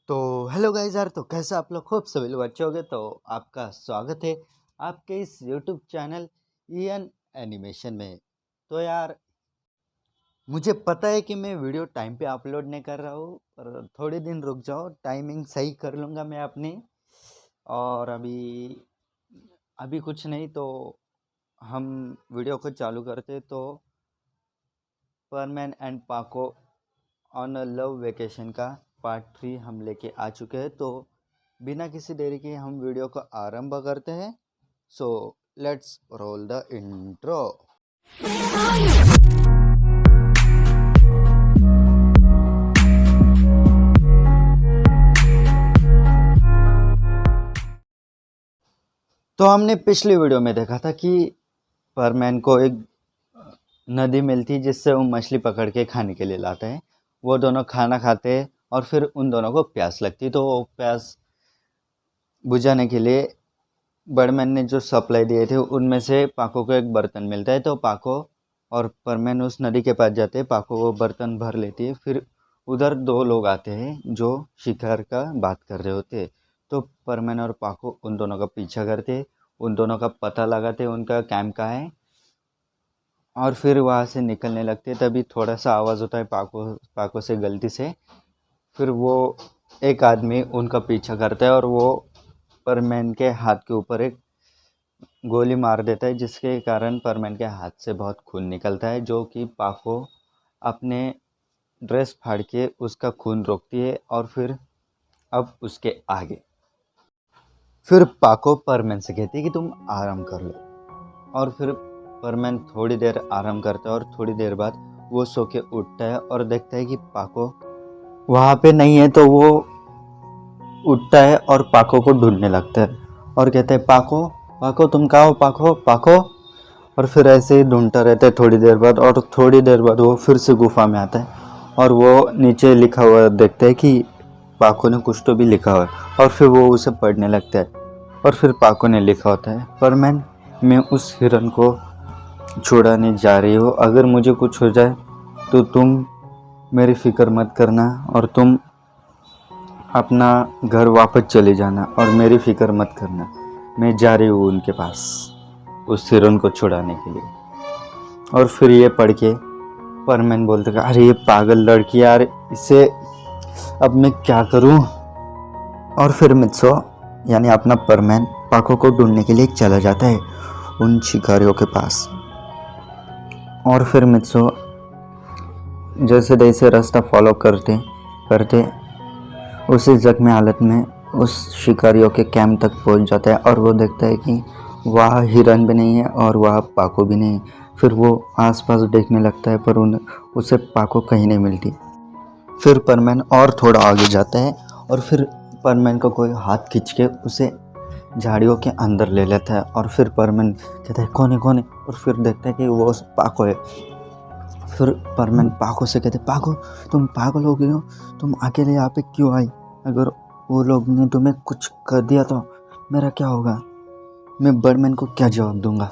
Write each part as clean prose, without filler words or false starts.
तो hello guys यार, तो कैसे आप लोग खूब सभी लोग अच्छे होंगे। तो आपका स्वागत है आपके इस यूट्यूब चैनल ईएन एनिमेशन में। तो यार, मुझे पता है कि मैं वीडियो टाइम पे अपलोड नहीं कर रहा हूँ, पर थोड़े दिन रुक जाओ, टाइमिंग सही कर लूँगा मैं अपनी। और अभी अभी कुछ नहीं, तो हम वीडियो को चालू करते। तो परमैन एंड पाको ऑन अ लव वेकेशन का पार्ट 3 हम लेके आ चुके हैं। तो बिना किसी देरी के हम वीडियो को आरंभ करते हैं। So let's roll the intro. तो हमने पिछली वीडियो में देखा था कि परमैन को एक नदी मिलती जिससे वो मछली पकड़ के खाने के लिए लाते हैं। वो दोनों खाना खाते हैं और फिर उन दोनों को प्यास लगती, तो वो प्यास बुझाने के लिए बड़मैन ने जो सप्लाई दिए थे उनमें से पाको को एक बर्तन मिलता है। तो पाको और परमैन उस नदी के पास जाते हैं। पाको वो बर्तन भर लेती है। फिर उधर दो लोग आते हैं जो शिकार का बात कर रहे होते हैं। तो परमैन और पाको उन दोनों का पीछा करते, उन दोनों का पता लगाते उनका कैंप कहाँ है, और फिर वहाँ से निकलने लगते। तभी थोड़ा सा आवाज़ होता है पाको से गलती से। फिर वो एक आदमी उनका पीछा करता है और वो परमैन के हाथ के ऊपर एक गोली मार देता है, जिसके कारण परमैन के हाथ से बहुत खून निकलता है, जो कि पाको अपने ड्रेस फाड़ के उसका खून रोकती है। और फिर अब उसके आगे फिर पाको परमैन से कहती है कि तुम आराम कर लो। और फिर परमैन थोड़ी देर आराम करता है और थोड़ी देर बाद वो सो के उठता है और देखता है कि पाको वहाँ पे नहीं है। तो वो उठता है और पाको को ढूंढने लगता है और कहता है, पाको पाको तुम कहाँ हो, पाको पाको। और फिर ऐसे ही ढूंढता रहता है थोड़ी देर बाद, और थोड़ी देर बाद वो फिर से गुफा में आता है और वो नीचे लिखा हुआ देखता है कि पाको ने कुछ तो भी लिखा हुआ है। और फिर वो उसे पढ़ने लगता है और फिर पाको ने लिखा होता है, परमैन मैं उस हिरन को छुड़ाने जा रही हूँ। अगर मुझे कुछ हो जाए तो तुम मेरी फिक्र मत करना और तुम अपना घर वापस चले जाना और मेरी फिक्र मत करना। मैं जा रही हूँ उनके पास उस हिरन को छुड़ाने के लिए। और फिर ये पढ़ के परमैन बोलते हैं, अरे ये पागल लड़की यार, इसे अब मैं क्या करूँ। और फिर मित्सो यानी अपना परमैन पाको को ढूंढने के लिए चला जाता है उन शिकारियों के पास। और फिर मित्सो जैसे तैसे रास्ता फॉलो करते करते उसी जख्मी हालत में उस शिकारियों के कैंप तक पहुंच जाता है। और वो देखता है कि वहाँ हिरन भी नहीं है और वहाँ पाको भी नहीं। फिर वो आसपास देखने लगता है, पर उसे पाको कहीं नहीं मिलती। फिर परमैन और थोड़ा आगे जाता है और फिर परमैन को कोई हाथ खींच के उसे झाड़ियों के अंदर ले लेता है। और फिर परमैन कहता है, कौन है कौन है। और फिर देखता है कि वो पाको है। फिर परमैन पाको से कहते, पाको तुम पागल हो गई हो, तुम अकेले यहाँ पे क्यों आई। अगर वो लोग ने तुम्हें कुछ कर दिया तो मेरा क्या होगा, मैं बड़मैन को क्या जवाब दूंगा।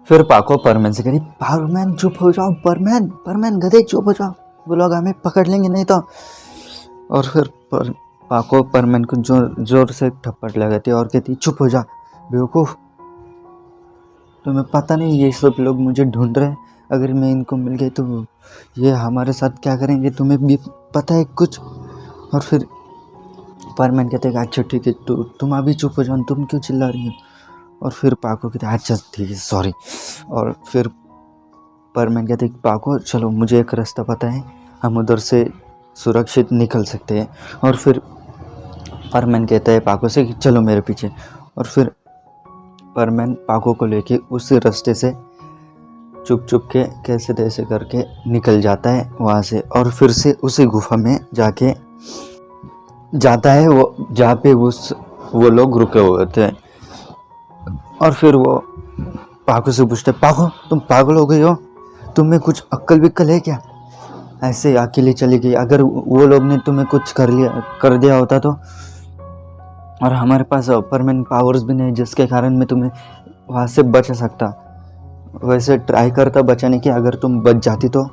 फिर पाको परमैन से कही, परमैन चुप हो जाओ, परमैन परमैन गधे चुप हो जाओ, वो लोग हमें पकड़ लेंगे नहीं तो। और फिर पाको परमैन को जोर जोर से थप्पड़ लगाती और कहती, चुप हो जा बेवकूफ़, तुम्हें पता नहीं ये सब लोग मुझे ढूंढ रहे हैं। अगर मैं इनको मिल गई तो ये हमारे साथ क्या करेंगे, तुम्हें भी पता है कुछ। और फिर परमैन कहते हैं, अच्छा ठीक है, तुम अभी चुप हो जाओ, तुम क्यों चिल्ला रही हो। और फिर पाको कहते हैं, अच्छा ठीक है सॉरी। और फिर परमैन कहते हैं, पाको चलो मुझे एक रास्ता पता है, हम उधर से सुरक्षित निकल सकते हैं। और फिर परमैन कहता है पाको से कि चलो मेरे पीछे। और फिर परमैन पाको को लेके उसी रास्ते से चुप चुप के कैसे तैसे करके निकल जाता है वहाँ से। और फिर से उसी गुफा में जाके जाता है वो जहाँ पे वो लोग रुके हुए थे। और फिर वो पाको से पूछते, पाको तुम पागल हो गई हो, तुम्हें कुछ अक्ल विक्कल है क्या, ऐसे अकेले चली गई। अगर वो लोग ने तुम्हें कुछ कर दिया होता तो। और हमारे पास परमैन पावर्स भी नहीं जिसके कारण मैं तुम्हें वहाँ से बचा सकता। वैसे ट्राई करता बचाने की, अगर तुम बच जाती तो,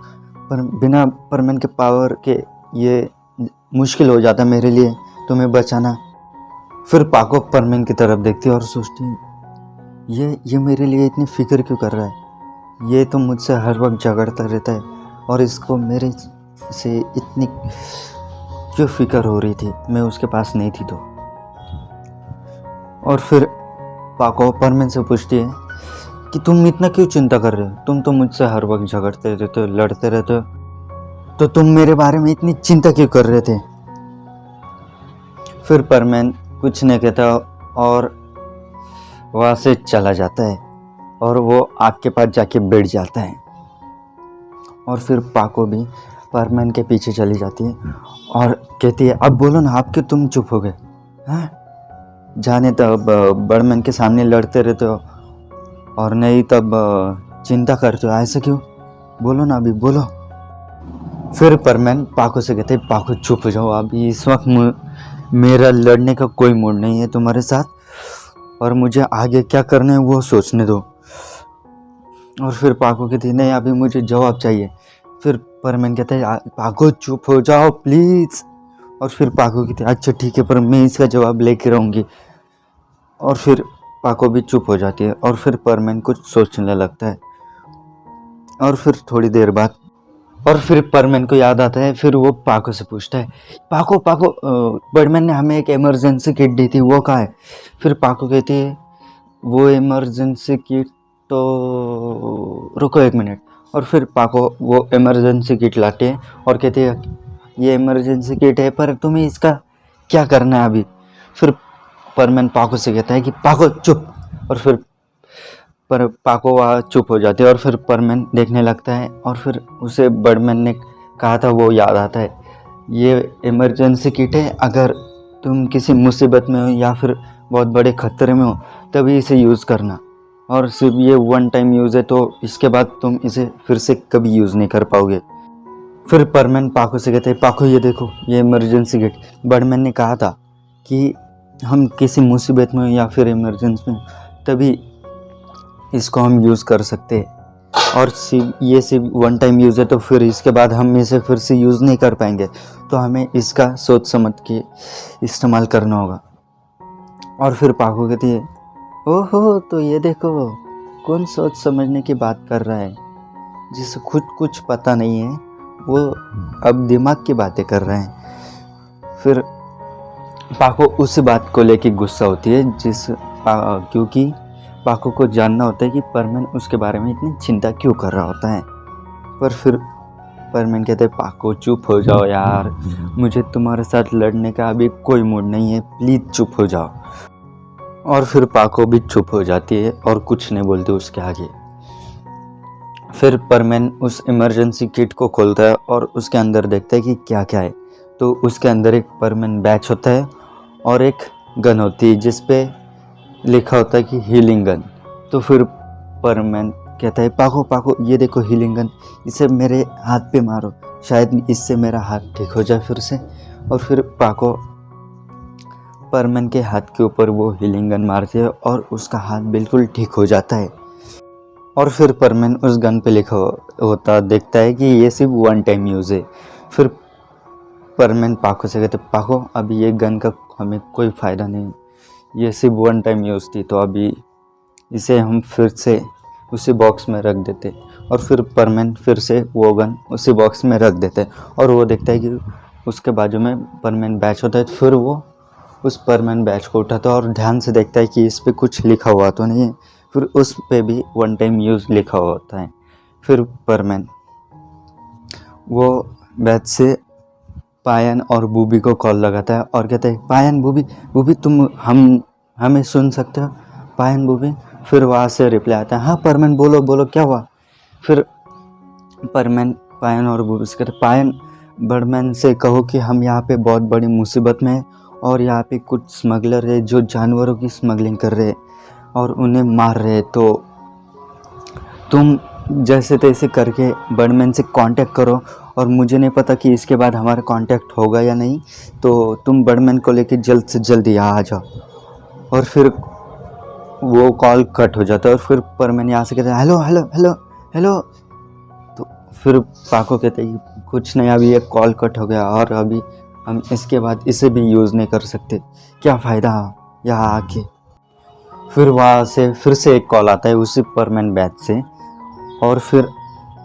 पर बिना परमैन के पावर के ये मुश्किल हो जाता मेरे लिए तुम्हें बचाना। फिर पाको परमेन की तरफ देखती है और सोचती है ये मेरे लिए इतनी फिक्र क्यों कर रहा है, ये तो मुझसे हर वक्त झगड़ता रहता है और इसको मेरे से इतनी क्यों फिक्र हो रही थी, मैं उसके पास नहीं थी तो। और फिर पाको परमेन से पूछती है कि तुम इतना क्यों चिंता कर रहे हो, तुम तो मुझसे हर वक्त झगड़ते रहते हो, लड़ते रहते हो, तो तुम मेरे बारे में इतनी चिंता क्यों कर रहे थे। फिर परमेन कुछ नहीं कहता और वहाँ से चला जाता है और वो आग के पास जाके बैठ जाता है। और फिर पाको भी परमेन के पीछे चली जाती है और कहती है अब बोलो ना, आप क्यों तुम चुप हो गए, हाँ जाने तब बड़मैन के सामने लड़ते रहते हो और नहीं तब चिंता करते हो, ऐसा क्यों, बोलो ना अभी बोलो। फिर परमेन पाको से कहते पाको चुप हो जाओ, अभी इस वक्त मेरा लड़ने का कोई मूड नहीं है तुम्हारे साथ और मुझे आगे क्या करना है वो सोचने दो। और फिर पाको कहती नहीं अभी मुझे जवाब चाहिए। फिर परमेन कहता है पाको चुप हो जाओ प्लीज़। और फिर पाको कहती है अच्छा ठीक है पर मैं इसका जवाब लेके रहूँगी। और फिर पाको भी चुप हो जाती है और फिर परमेन कुछ सोचने लगता है। और फिर थोड़ी देर बाद और फिर परमेन को याद आता है, फिर वो पाको से पूछता है पाको पाको बड़मैन ने हमें एक इमरजेंसी किट दी थी वो कहाँ है। फिर पाको कहती है वो इमरजेंसी किट तो रुको एक मिनट। और फिर पाको वो इमरजेंसी किट लाते हैं और कहते हैं ये इमरजेंसी किट है पर तुम्हें इसका क्या करना है अभी। फिर परमेन पाको से कहता है कि पाको चुप। और फिर पर पाको वहाँ चुप हो जाती है और फिर परमेन देखने लगता है और फिर उसे बड़मैन ने कहा था वो याद आता है, ये इमरजेंसी किट है, अगर तुम किसी मुसीबत में हो या फिर बहुत बड़े खतरे में हो तभी इसे यूज़ करना और सिर्फ ये वन टाइम यूज़ है तो इसके बाद तुम इसे फिर से कभी यूज़ नहीं कर पाओगे। फिर परमेन पाको से कहते हैं पाको ये देखो ये इमरजेंसी किट, बड़मैन ने कहा था कि हम किसी मुसीबत में हो या फिर इमरजेंसी में तभी इसको हम यूज़ कर सकते हैं और ये सिर्फ वन टाइम यूज़ है तो फिर इसके बाद हम इसे फिर से यूज़ नहीं कर पाएंगे, तो हमें इसका सोच समझ के इस्तेमाल करना होगा। और फिर पाको कहती है ओहो तो ये देखो कौन सोच समझने की बात कर रहा है, जिसे खुद कुछ पता नहीं है वो अब दिमाग की बातें कर रहे हैं। फिर पाको उस बात को लेके गुस्सा होती है क्योंकि पाको को जानना होता है कि परमेन उसके बारे में इतनी चिंता क्यों कर रहा होता है। पर फिर परमेन कहते हैं पाको चुप हो जाओ यार, मुझे तुम्हारे साथ लड़ने का अभी कोई मूड नहीं है, प्लीज़ चुप हो जाओ। और फिर पाको भी चुप हो जाती है और कुछ नहीं बोलती उसके आगे। फिर परमेन उस इमरजेंसी किट को खोलता है और उसके अंदर देखता है कि क्या क्या है। तो उसके अंदर एक परमेन बैच होता है और एक गन होती है जिस पे लिखा होता है कि हीलिंग गन। तो फिर परमेन कहता है पाको पाको ये देखो हीलिंग गन, इसे मेरे हाथ पे मारो, शायद इससे मेरा हाथ ठीक हो जाए फिर से। और फिर पाको परमेन के हाथ के ऊपर वो हीलिंग गन मारती है और उसका हाथ बिल्कुल ठीक हो जाता है। और फिर परमेन उस गन पे लिखा होता देखता है कि ये सिर्फ वन टाइम यूज़ है। फिर परमेन पाको से कहते पाको अभी ये गन का हमें कोई फ़ायदा नहीं, ये सिर्फ वन टाइम यूज़ थी, तो अभी इसे हम फिर से उसी बॉक्स में रख देते। और फिर परमेन फिर से वो गन उसी बॉक्स में रख देते और वो देखता है कि उसके बाजू में परमेन बैच होता है। फिर वो उस परमेन बैच को उठाता है और ध्यान से देखता है कि इस पर कुछ लिखा हुआ तो नहीं है। फिर उस पे भी वन टाइम यूज़ लिखा हुआ होता है। फिर परमेन वो बैच से पायन और बूबी को कॉल लगाता है और कहता है पायन बूबी तुम हमें सुन सकते हो, पायन बूबी। फिर वहाँ से रिप्लाई आता है हाँ परमेन बोलो क्या हुआ। फिर परमेन पायन और बूबी से कहते पायन बड़मैन से कहो कि हम यहाँ पे बहुत बड़ी मुसीबत में हैं और यहाँ पे कुछ स्मगलर है जो जानवरों की स्मगलिंग कर रहे हैं और उन्हें मार रहे हैं, तो तुम जैसे तैसे करके बड़मैन से कांटेक्ट करो। और मुझे नहीं पता कि इसके बाद हमारा कांटेक्ट होगा या नहीं, तो तुम बड़मैन को लेके जल्द से जल्द यहाँ आ जाओ। और फिर वो कॉल कट हो जाता है और फिर परमेन यहाँ से कहते हैं हेलो हेलो हेलो हेलो। तो फिर पाको कहते हैं कुछ नहीं, अभी एक कॉल कट हो गया और अभी हम इसके बाद इसे भी यूज़ नहीं कर सकते, क्या फ़ायदा यहाँ आके। फिर वहाँ से फिर से एक कॉल आता है उसी परमैन बैच से, और फिर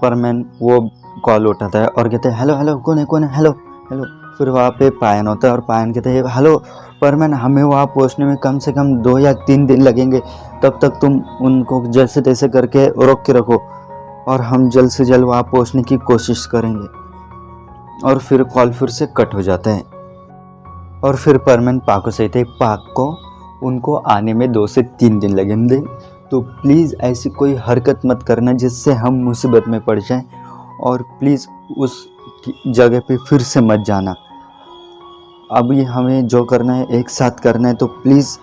परमैन वो कॉल उठाता है और कहते हैं हेलो हेलो कौन है हेलो हेलो। फिर वहाँ पे पायन होता है और पायन कहते हैं हेलो परमैन, हमें वहाँ पहुँचने में कम से कम 2 या 3 दिन लगेंगे, तब तक तुम उनको जैसे तैसे करके रोक के रखो और हम जल्द से जल्द वहाँ पहुँचने की कोशिश करेंगे। और फिर कॉल फिर से कट हो जाता है। और फिर परमैन पाको से थे, पाक को उनको आने में 2 से 3 दिन लगेंगे, तो प्लीज़ ऐसी कोई हरकत मत करना जिससे हम मुसीबत में पड़ जाएं, और प्लीज़ उस जगह पे फिर से मत जाना। अभी हमें जो करना है एक साथ करना है, तो प्लीज़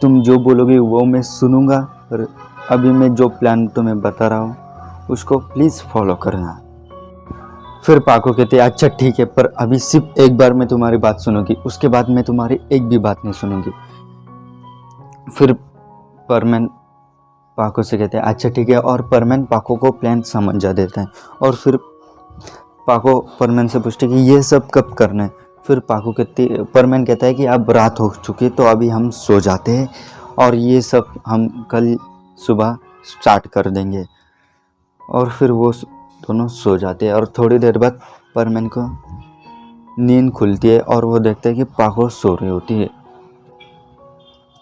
तुम जो बोलोगे वो मैं सुनूंगा, और अभी मैं जो प्लान तुम्हें बता रहा हूँ उसको प्लीज़ फॉलो करना। फिर पाको कहते हैं अच्छा ठीक है, पर अभी सिर्फ एक बार मैं तुम्हारी बात सुनूंगी, उसके बाद मैं तुम्हारी एक भी बात नहीं सुनूंगी। फिर परमैन पाको से कहते हैं अच्छा ठीक है, और परमैन पाको को प्लान समझा देता है। और फिर पाको परमैन से पूछते कि ये सब कब करना है। फिर परमैन कहता है कि अब रात हो चुकी तो अभी हम सो जाते हैं, और ये सब हम कल सुबह स्टार्ट कर देंगे। और फिर वो दोनों सो जाते हैं, और थोड़ी देर बाद परमैन को नींद खुलती है और वो देखता है कि पाको सो रही होती है।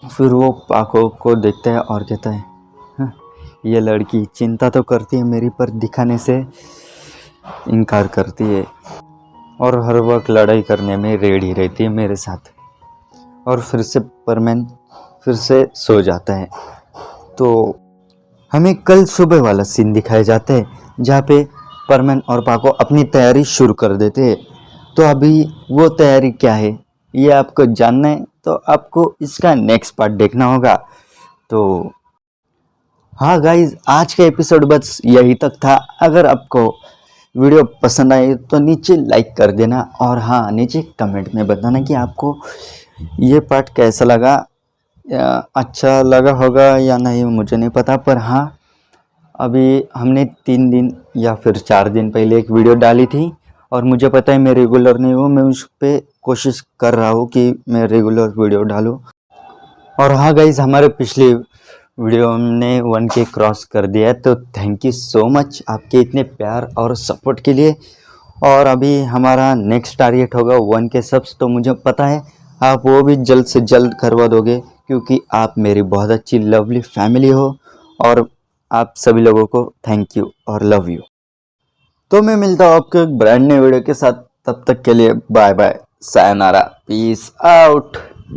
फिर वो पाको को देखता है और कहता है हाँ, ये लड़की चिंता तो करती है मेरी, पर दिखाने से इनकार करती है और हर वक्त लड़ाई करने में रेडी रहती है मेरे साथ। और फिर से परमैन फिर से सो जाता है। तो हमें कल सुबह वाला सीन दिखाया जाता है जहाँ पे परमैन और पाको अपनी तैयारी शुरू कर देते हैं। तो अभी वो तैयारी क्या है ये आपको जानना है, तो आपको इसका नेक्स्ट पार्ट देखना होगा। तो हाँ गाइज, आज का एपिसोड बस यही तक था। अगर आपको वीडियो पसंद आए तो नीचे लाइक कर देना, और हाँ नीचे कमेंट में बताना कि आपको ये पार्ट कैसा लगा, अच्छा लगा होगा या नहीं मुझे नहीं पता। पर हाँ, अभी हमने 3 दिन या फिर 4 दिन पहले एक वीडियो डाली थी, और मुझे पता है मैं रेगुलर नहीं हूँ, मैं उस पर कोशिश कर रहा हूँ कि मैं रेगुलर वीडियो डालूँ। और हाँ गाइज, हमारे पिछले वीडियो हमने 1K क्रॉस कर दिया है, तो थैंक यू सो मच आपके इतने प्यार और सपोर्ट के लिए। और अभी हमारा नेक्स्ट टारगेट होगा 1K सब्स, तो मुझे पता है आप वो भी जल्द से जल्द करवा दोगे, क्योंकि आप मेरी बहुत अच्छी लवली फैमिली हो। और आप सभी लोगों को थैंक यू और लव यू। तो मैं मिलता हूँ आपको एक ब्रांड न्यू वीडियो के साथ, तब तक के लिए bye bye, sayonara, peace out.